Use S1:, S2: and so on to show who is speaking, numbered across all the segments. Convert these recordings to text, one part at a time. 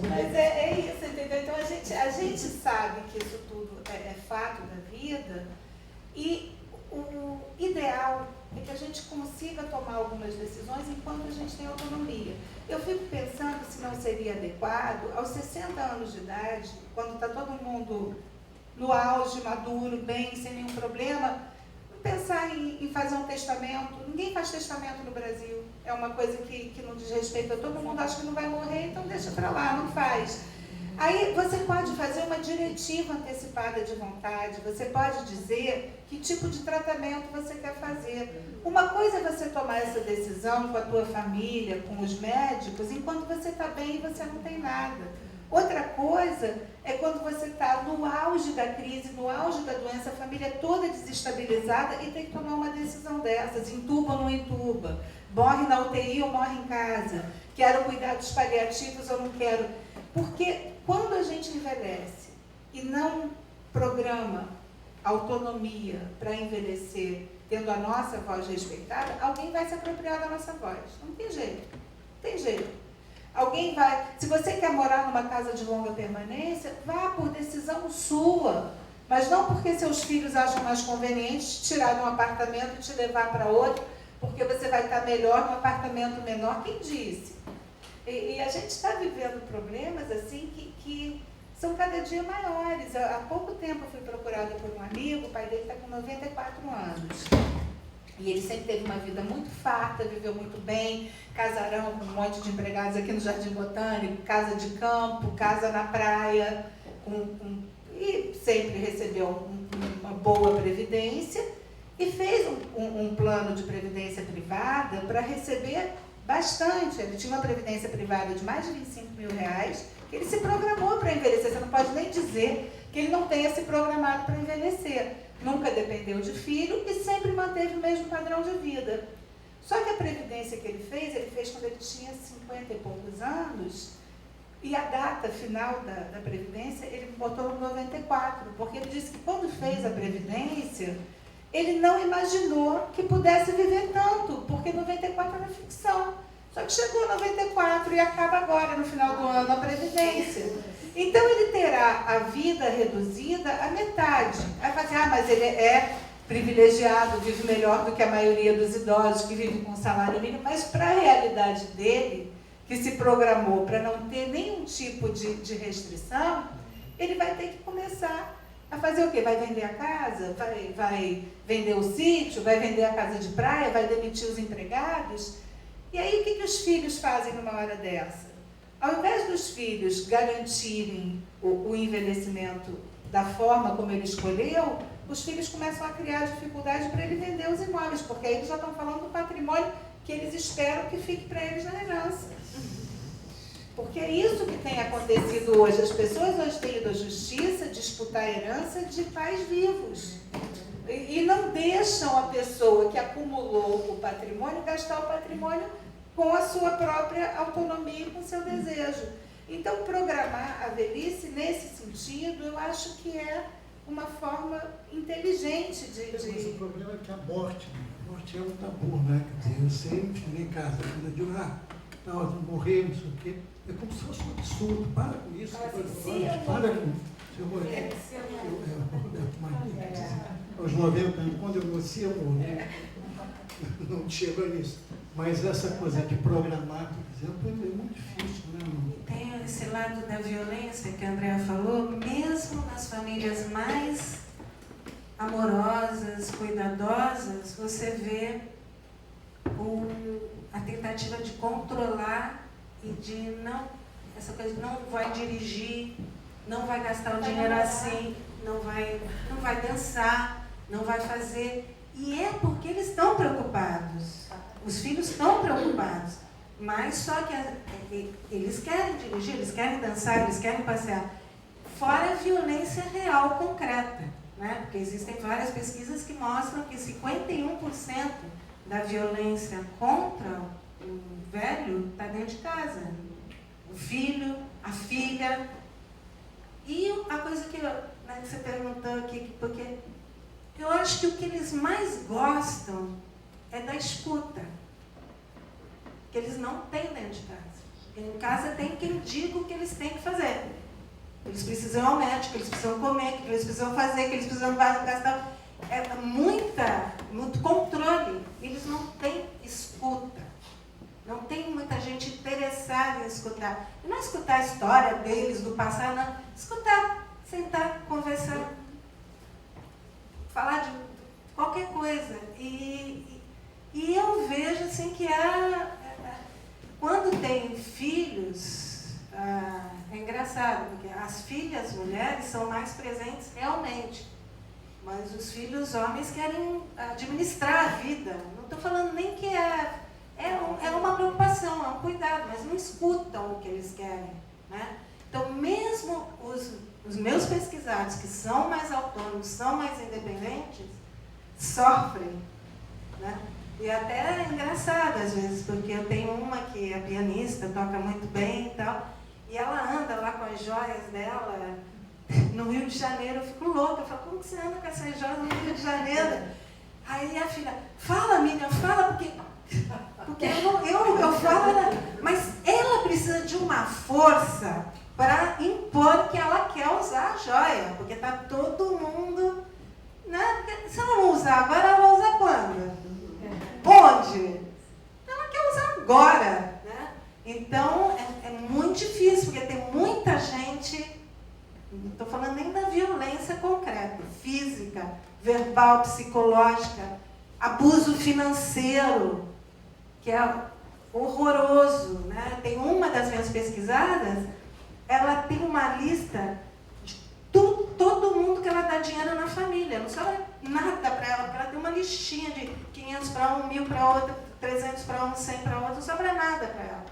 S1: Mas é isso, entendeu? Então a gente sabe que isso tudo é fato da vida e o ideal é que a gente consiga tomar algumas decisões enquanto a gente tem autonomia. Eu fico pensando se não seria adequado, aos 60 anos de idade, quando está todo mundo no auge, maduro, bem, sem nenhum problema, pensar em fazer um testamento. Ninguém faz testamento no Brasil. É uma coisa que não diz respeito a todo mundo, acha que não vai morrer, então deixa para lá, não faz. Aí você pode fazer uma diretiva antecipada de vontade, você pode dizer que tipo de tratamento você quer fazer. Uma coisa é você tomar essa decisão com a tua família, com os médicos, enquanto você está bem e você não tem nada. Outra coisa é quando você está no auge da crise, no auge da doença, a família toda desestabilizada e tem que tomar uma decisão dessas, entuba ou não entuba, morre na UTI ou morre em casa, quero cuidados paliativos ou não quero. Porque quando a gente envelhece e não programa autonomia para envelhecer, tendo a nossa voz respeitada, alguém vai se apropriar da nossa voz. Não tem jeito. Não tem jeito. Alguém vai... Se você quer morar numa casa de longa permanência, vá por decisão sua. Mas não porque seus filhos acham mais conveniente te tirar de um apartamento e te levar para outro, porque você vai estar melhor num apartamento menor. Quem disse? E a gente está vivendo problemas assim que são cada dia maiores. Há pouco tempo eu fui procurada por um amigo, o pai dele está com 94 anos. E ele sempre teve uma vida muito farta, viveu muito bem, casarão com um monte de empregados aqui no Jardim Botânico, casa de campo, casa na praia, e sempre recebeu uma boa previdência e fez um plano de previdência privada para receber bastante. Ele tinha uma previdência privada de mais de R$25 mil, que ele se programou para envelhecer. Você não pode nem dizer que ele não tenha se programado para envelhecer. Nunca dependeu de filho e sempre manteve o mesmo padrão de vida. Só que a previdência que ele fez quando ele tinha 50 e poucos anos, e a data final da previdência ele botou no 94, porque ele disse que quando fez a previdência, ele não imaginou que pudesse viver tanto, porque 94 era ficção. Só que chegou 94 e acaba agora, no final do ano, a previdência. Então ele terá a vida reduzida à metade. Aí vai dizer, mas ele é privilegiado, vive melhor do que a maioria dos idosos que vivem com salário mínimo, mas para a realidade dele, que se programou para não ter nenhum tipo de restrição, ele vai ter que começar a fazer o quê? Vai vender a casa? Vai vender o sítio? Vai vender a casa de praia? Vai demitir os empregados? E aí o que os filhos fazem numa hora dessa? Ao invés dos filhos garantirem o envelhecimento da forma como ele escolheu, os filhos começam a criar dificuldade para ele vender os imóveis, porque aí eles já estão falando do patrimônio que eles esperam que fique para eles na herança. Porque é isso que tem acontecido hoje. As pessoas hoje têm ido à justiça disputar a herança de pais vivos. E não deixam a pessoa que acumulou o patrimônio gastar o patrimônio com a sua própria autonomia e com o seu desejo. Então, programar a velhice nesse sentido, eu acho que é uma forma inteligente de...
S2: Mas o problema é que a morte é um tabu, né? Quer dizer, eu sei, cheguei em casa, eu digo, nós vamos morrer, não sei o quê. É como se fosse um absurdo, para com isso. Para com isso, se eu morrer. Aos 90 anos, quando eu nasci, eu morri. Não chegou nisso. Mas essa coisa de programar, por exemplo, é muito difícil, né?
S3: E tem esse lado da violência que a Andrea falou, mesmo nas famílias mais amorosas, cuidadosas, você vê a tentativa de controlar e de essa coisa de não vai dirigir, não vai gastar o dinheiro assim, não vai dançar, não vai fazer. E é porque eles estão preocupados. Os filhos estão preocupados. Mas só que eles querem dirigir, eles querem dançar, eles querem passear. Fora a violência real, concreta. Né? Porque existem várias pesquisas que mostram que 51% da violência contra o velho está dentro de casa. O filho, a filha. E a coisa que você perguntou aqui, porque eu acho que o que eles mais gostam é da escuta. Que eles não têm dentro de casa. Em casa tem quem diga o que eles Eles precisam ir ao médico, eles precisam comer, o que eles precisam fazer, o que eles precisam gastar. É muito controle. Eles não têm escuta. Não tem muita gente interessada em escutar. E não é escutar a história deles, do passado, não. Escutar, sentar, conversar, falar de qualquer coisa. E eu vejo assim que quando tem filhos, é engraçado, porque as filhas mulheres são mais presentes realmente. Mas os filhos homens querem administrar a vida. Não estou falando nem que é uma preocupação, é um cuidado, mas não escutam o que eles querem, né? Então, mesmo os meus pesquisados, que são mais autônomos, são mais independentes, sofrem, né? E até é engraçado às vezes, porque eu tenho uma que é pianista, toca muito bem e tal, e ela anda lá com as joias dela no Rio de Janeiro. Eu fico louca, eu falo, como que você anda com essas joias no Rio de Janeiro? Aí a filha, fala, Miriam, fala, porque eu falo, mas ela precisa de uma força para impor que ela quer usar a joia, porque está todo mundo, né? Se ela não usar agora, ela vai usar quando? Onde? Ela quer usar agora, né? Então é muito difícil, porque tem muita gente, não estou falando nem da violência concreta, física, verbal, psicológica, abuso financeiro, que é horroroso, né? Tem uma das minhas pesquisadas, ela tem uma lista de todo mundo que ela dá dinheiro na família, não sobra nada para ela, porque ela tem uma listinha de 500 para um, 1000 para outro, 300 para um, 100 para outro, não sobra nada para ela.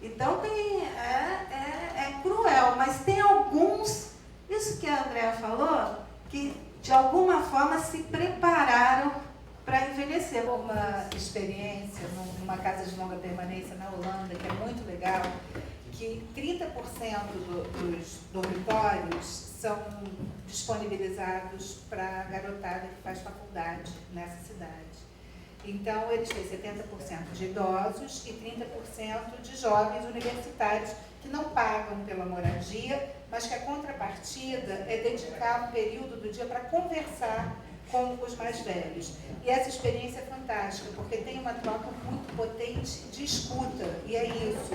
S3: Então é cruel, mas tem alguns, isso que a Andrea falou, que de alguma forma se prepararam para envelhecer.
S1: Uma experiência numa casa de longa permanência na Holanda, que é muito legal, que 30% dos dormitórios são disponibilizados para a garotada que faz faculdade nessa cidade. Então, eles têm 70% de idosos e 30% de jovens universitários que não pagam pela moradia, mas que a contrapartida é dedicar um período do dia para conversar com os mais velhos. E essa experiência é fantástica, porque tem uma troca muito potente de escuta, e é isso.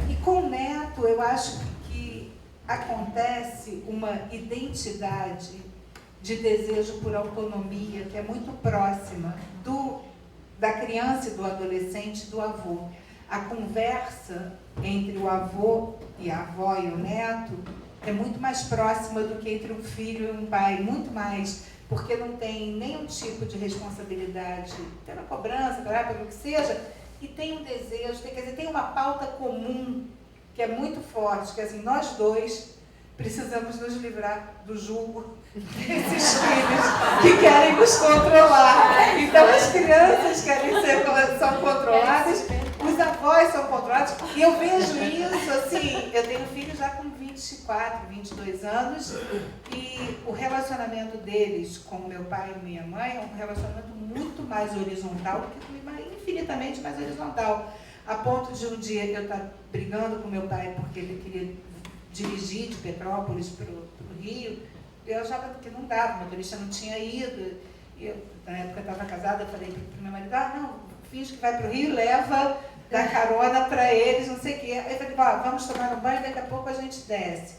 S1: E com o neto, eu acho que acontece uma identidade de desejo por autonomia, que é muito próxima da criança e do adolescente, do avô. A conversa entre o avô e a avó e o neto é muito mais próxima do que entre um filho e um pai, muito mais, porque não tem nenhum tipo de responsabilidade pela cobrança, pelo que seja, e tem um desejo, quer dizer, tem uma pauta comum que é muito forte, que é assim, nós dois precisamos nos livrar do jugo desses filhos que querem nos controlar. Então as crianças são controladas, os avós são controlados, e eu vejo isso, assim, eu tenho filhos já com 24, 22 anos, e o relacionamento deles com meu pai e minha mãe é um relacionamento muito mais horizontal do que com minha mãe, infinitamente mais horizontal, a ponto de um dia eu estar brigando com meu pai porque ele queria dirigir de Petrópolis para o Rio, eu achava que não dava, o motorista não tinha ido, e eu, na época eu estava casada, eu falei para o meu marido, não, finge que vai para o Rio, leva, dá carona para eles, não sei o quê. Aí eu falei, vamos tomar um banho, daqui a pouco a gente desce.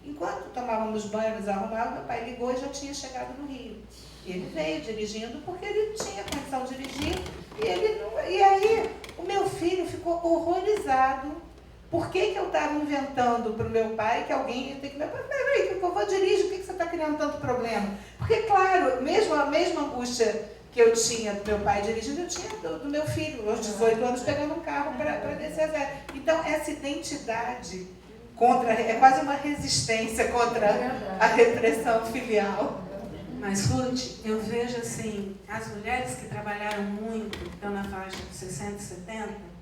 S1: Enquanto tomávamos banho, nos arrumávamos, meu pai ligou e já tinha chegado no Rio. E ele veio dirigindo porque ele tinha condição de dirigir, e aí o meu filho ficou horrorizado. Por que eu estava inventando para o meu pai que alguém ia ter que... Peraí, que o vovô dirige, por que você está criando tanto problema? Porque, claro, mesmo a mesma angústia que eu tinha do meu pai dirigindo, eu tinha do meu filho, aos 18 anos, pegando um carro para descer a zero. Então, essa identidade é quase uma resistência contra a repressão filial.
S3: Mas, Ruth, eu vejo assim, as mulheres que trabalharam muito, que estão na faixa de 60, 70,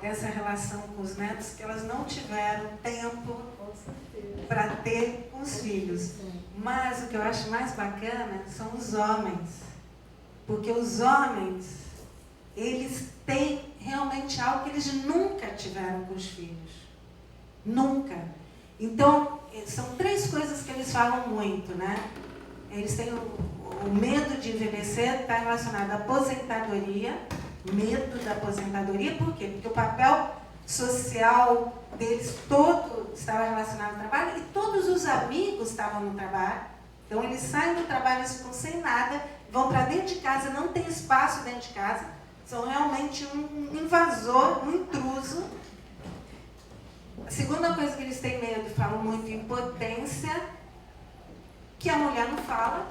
S3: essa relação com os netos, que elas não tiveram tempo para ter com os filhos. Mas o que eu acho mais bacana são os homens. Porque os homens, eles têm realmente algo que eles nunca tiveram com os filhos. Nunca. Então, são 3 coisas eles falam muito, né? Eles têm o medo de envelhecer, está relacionado à aposentadoria, medo da aposentadoria, por quê? Porque o papel social deles todo estava relacionado ao trabalho e todos os amigos estavam no trabalho. Então eles saem do trabalho, eles ficam sem nada, vão para dentro de casa, não tem espaço dentro de casa, são realmente um invasor, um intruso. A segunda coisa que eles têm medo, falam muito em impotência, que a mulher não fala.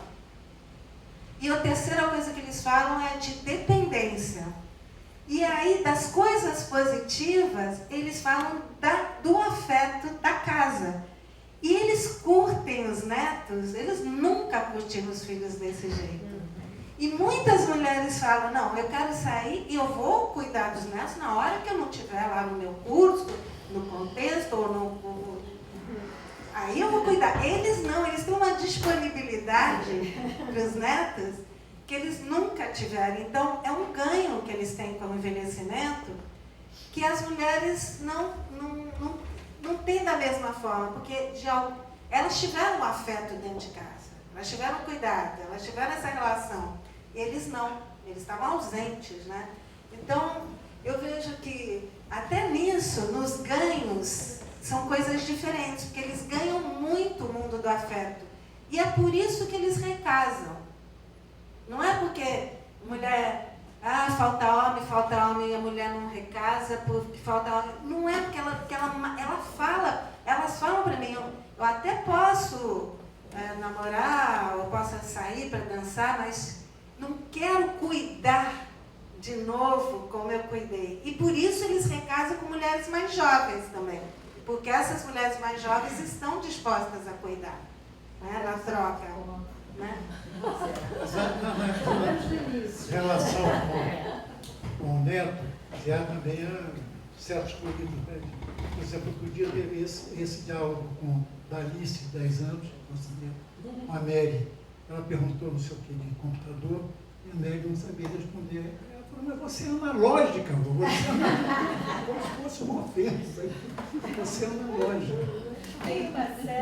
S3: E a terceira coisa que eles falam é de dependência. E aí, das coisas positivas, eles falam do afeto da casa. E eles curtem os netos, eles nunca curtiram os filhos desse jeito. E muitas mulheres falam, não, eu quero sair e eu vou cuidar dos netos na hora que eu não estiver lá no meu curso, no contexto, ou no... Aí eu vou cuidar. Eles não, eles têm uma disponibilidade para os netos que eles nunca tiveram. Então, é um ganho que eles têm com o envelhecimento que as mulheres não têm da mesma forma, porque elas tiveram um afeto dentro de casa, elas tiveram cuidado, elas tiveram essa relação. Eles não, eles estavam ausentes, né? Então, eu vejo que até nisso, nos ganhos, são coisas diferentes, porque eles ganham muito o mundo do afeto. E é por isso que eles recasam. Não é porque mulher, falta homem, e a mulher não recasa porque falta homem. Não é porque elas falam para mim, eu até posso namorar, ou posso sair para dançar, mas não quero cuidar de novo como eu cuidei. E por isso eles recasam com mulheres mais jovens também. Porque essas mulheres mais jovens estão dispostas a cuidar, né, na troca. Né?
S2: Em relação com o neto, já também há certos períodos. Né? Por exemplo, eu podia ter esse diálogo com Dalice, de 10 anos, com a Mary. Ela perguntou não sei o que de computador, e a Mary não sabia responder. Ela falou, mas você é analógica, como se fosse uma ofensa. Você é analógica.
S1: Tem uma série.